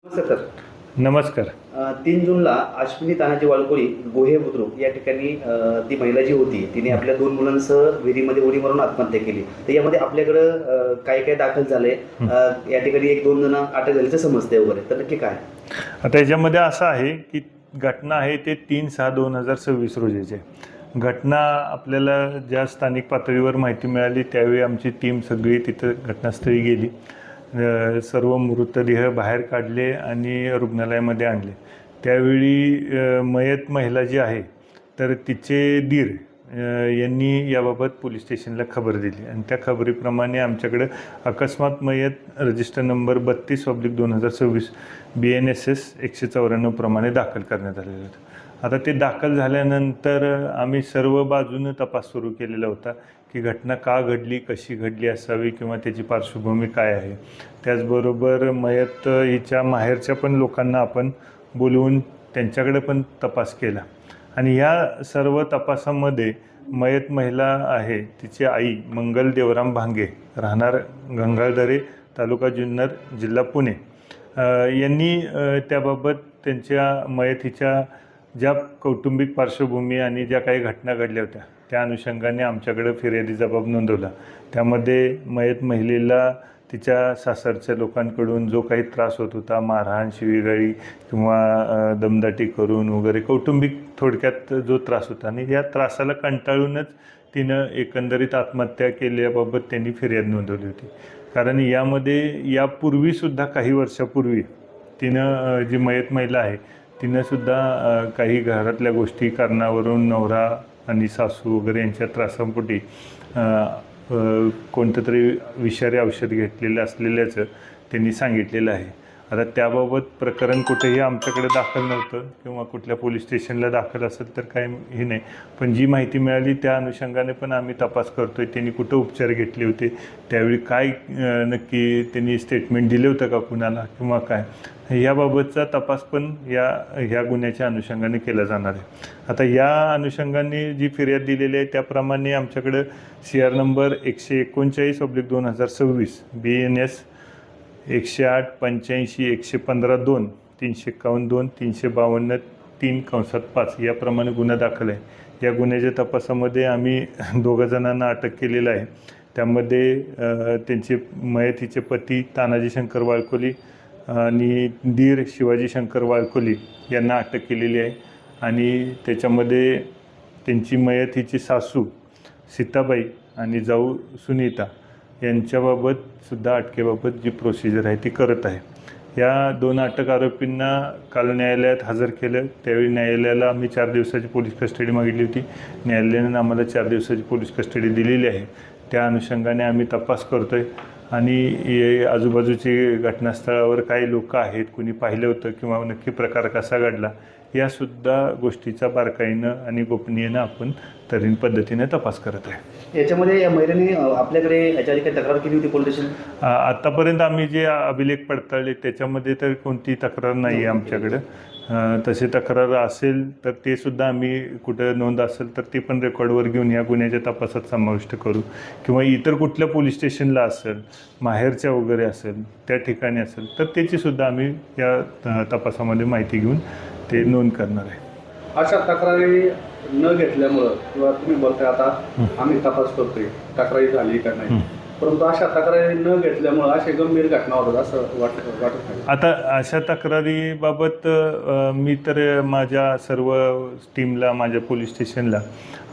Sir, नमस्कार. 3 जूनला अश्विनी तानाजी वाळकोळी गोहे बुद्रुक या ठिकाणी ती महिला जी होती तिने आपल्या 2 मुलांसह विहिरीमध्ये उडी मारून आत्महत्या केली. तर यामध्ये आपल्याकडं काय काय दाखल झालंय, या ठिकाणी 1-2 जण अटक झाल्याचं समजतंय वगैरे, तर नक्की काय? आता याच्यामध्ये असं आहे की घटना आहे ते 3/6/2026 रोजीची आहे. घटना आपल्याला ज्या स्थानिक पातळीवर माहिती मिळाली त्यावेळी आमची टीम सगळी तिथं घटनास्थळी गेली. सर्व मृतदेह बाहेर काढले आणि रुग्णालयामध्ये आणले. त्यावेळी मयत महिला जी आहे तर तिचे दीर यांनी याबाबत पोलीस स्टेशनला खबर दिली आणि त्या खबरीप्रमाणे आमच्याकडं अकस्मात मयत रजिस्टर नंबर 32/2026 BNSS 194 प्रमाणे दाखल करण्यात आलेलं होतं. आता ते दाखल झाल्यानंतर आम्ही सर्व बाजूनं तपास सुरू केलेला होता की घटना का घडली, कशी घडली असावी किंवा त्याची पार्श्वभूमी काय आहे. त्याचबरोबर मयत हिच्या माहेरच्या पण लोकांना आपण बोलवून त्यांच्याकडे पण तपास केला आणि ह्या सर्व तपासामध्ये मयत महिला आहे तिची आई मंगल देवराम भांगे, राहणार गंगाळदरे, तालुका जुन्नर, जिल्हा पुणे, यांनी त्याबाबत त्यांच्या मयतीच्या ज्या कौटुंबिक पार्श्वभूमी आणि ज्या काही घटना घडल्या होत्या त्या अनुषंगाने आमच्याकडे फिर्यादी जबाब नोंदवला. त्यामध्ये मयत महिलेला तिच्या सासरच्या लोकांकडून जो काही त्रास होत होता, मारहाण, शिवीगाळी किंवा दमदाटी करून वगैरे कौटुंबिक थोडक्यात जो त्रास होता आणि या त्रासाला कंटाळूनच तिनं एकंदरीत आत्महत्या केल्याबाबत त्यांनी फिर्याद नोंदवली होती. कारण यामध्ये यापूर्वीसुद्धा काही वर्षापूर्वी तिनं जी मयत महिला आहे तिनंसुद्धा काही घरातल्या गोष्टी कारणावरून नवरा आणि सासू वगैरे यांच्या त्रासापोटी कोणतं तरी विषारी औषध घेतलेलं असलेल्याचं त्यांनी सांगितलेलं आहे. आता त्याबाबत प्रकरण कुठेही आमच्याकडे दाखल नव्हतं किंवा कुठल्या पोलीस स्टेशनला दाखल असेल तर काय हे नाही, पण जी माहिती मिळाली त्या अनुषंगाने पण आम्ही तपास करतो आहे. त्यांनी कुठं उपचार घेतले होते, त्यावेळी काय नक्की त्यांनी स्टेटमेंट दिले होतं का कुणाला किंवा काय, याबाबतचा तपास पण ह्या गुन्ह्याच्या अनुषंगाने केला जाणार आहे. आता या अनुषंगाने जी फिर्याद दिलेली आहे त्याप्रमाणे आमच्याकडं CR नंबर 139/2026 BNS 108-85-115-2 351-2 352 3/5 याप्रमाणे गुन्हा दाखल आहे. या गुन्ह्याच्या तपासामध्ये आम्ही 2 जणांना अटक केलेलं आहे. त्यामध्ये त्यांचे मयतीचे पती तानाजी शंकर वाळकोली आणि दीर शिवाजी शंकर वाळकोली यांना अटक केलेली आहे आणि त्याच्यामध्ये त्यांची मयतीची सासू सीताबाई आणि जाऊ सुनीता यांच्याबाबत सुद्धा अटकेबाबत जी प्रोसिजर आहे ती करत आहे. या 2 अटक आरोपींना काल न्यायालयात हजर केलं. त्यावेळी न्यायालयाला आम्ही 4 दिवसाची पोलीस कस्टडी मागितली होती. न्यायालयाने आम्हाला 4 दिवसाची पोलीस कस्टडी दिलेली आहे. त्या अनुषंगाने आम्ही तपास करतो आहे आणि आजूबाजूची घटनास्थळावर काही लोक आहेत, कुणी पाहिलं होतं किंवा नक्की प्रकार कसा घडला यासुद्धा गोष्टीचा बारकाईनं आणि गोपनीयनं आपण तऱ्हेने पद्धतीने तपास करत आहे. याच्यामध्ये या महिलेने आपल्याकडे याच्याआधी काही तक्रार केली होती पोलीस स्टेशन? आत्तापर्यंत आम्ही जे अभिलेख पडताळले त्याच्यामध्ये तर कोणती तक्रार नाही आहे आमच्याकडं. तसे तक्रार असेल तर ते सुद्धा आम्ही कुठं नोंद असेल तर ते पण रेकॉर्डवर घेऊन या गुन्ह्याच्या तपासात समाविष्ट करू किंवा इतर कुठल्या पोलीस स्टेशनला असेल, माहेरच्या वगैरे असेल, त्या ठिकाणी असेल तर त्याचीसुद्धा आम्ही या तपासामध्ये माहिती घेऊन ते नोंद करणार आहे. अशा तक्रारी न घेतल्यामुळं किंवा तुम्ही बोलताय आता आम्ही तपास करतोय तक्रारी झाली का नाही, परंतु अशा तक्रारी न घेतल्यामुळं असे गंभीर घटना होतात असं वाटत नाही. आता अशा तक्रारीबाबत मी तर माझ्या सर्व टीमला, माझ्या पोलीस स्टेशनला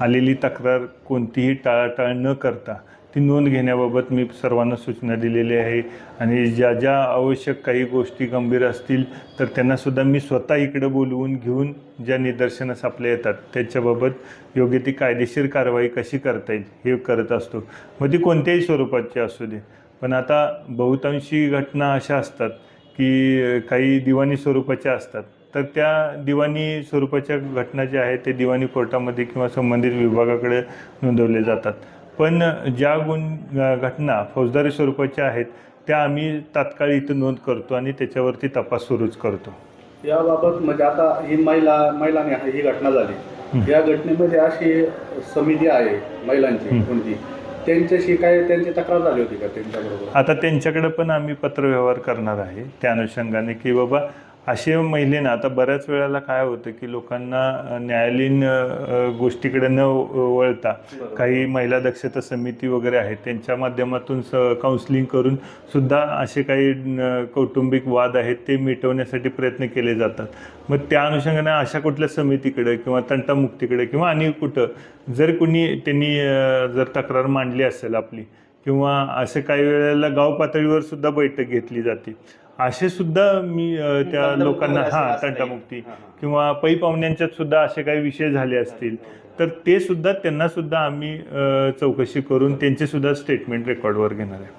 आलेली तक्रार कोणतीही टाळाटाळ न करता ती नोंद घेण्याबाबत मी सर्वांना सूचना दिलेली आहे आणि ज्या ज्या आवश्यक काही गोष्टी गंभीर असतील तर त्यांनासुद्धा मी स्वतः इकडं बोलवून घेऊन ज्या निदर्शनास आपल्या येतात त्याच्याबाबत योग्य ती कायदेशीर कारवाई कशी करता येईल हे करत असतो. मग ती कोणत्याही स्वरूपाची असू दे. पण आता बहुतांशी घटना अशा असतात की काही दिवाणी स्वरूपाच्या असतात, तर त्या दिवाणी स्वरूपाच्या घटना ज्या आहेत ते दिवाणी कोर्टामध्ये किंवा संबंधित विभागाकडे नोंदवले जातात. पण ज्या घटना फौजदारी स्वरूपाच्या आहेत त्या आम्ही तात्काळ इथं नोंद करतो आणि त्याच्यावरती तपास सुरूच करतो. याबाबत म्हणजे आता ही महिलाने ही घटना झाली, या घटनेमध्ये अशी समिती आहे महिलांची कोणती, त्यांच्याशी काय त्यांची तक्रार झाली होती का त्यांच्याबरोबर? आता त्यांच्याकडे पण आम्ही पत्रव्यवहार करणार आहे त्या अनुषंगाने की बाबा असे महिलेनं आता बऱ्याच वेळेला काय होतं की लोकांना न्यायालयीन गोष्टीकडे न वळता काही महिला दक्षता समिती वगैरे आहेत त्यांच्या माध्यमातून काउन्सिलिंग करून सुद्धा असे काही कौटुंबिक वाद आहेत ते मिटवण्यासाठी प्रयत्न केले जातात. मग त्या अनुषंगाने अशा कुठल्या समितीकडे किंवा तंटामुक्तीकडे किंवा आणि कुठं जर कुणी त्यांनी जर तक्रार मांडली असेल आपली किंवा असे काही वेळेला गाव पातळीवर सुद्धा बैठक घेतली जाते असे सुद्धा मी त्या लोकांना तंटामुक्ती किंवा पै पाहुण्यांच्यात सुद्धा असे काही विषय झाले असतील तर ते सुद्धा त्यांना सुद्धा आम्ही चौकशी करून त्यांचे सुद्धा स्टेटमेंट रेकॉर्डवर घेणार आहे.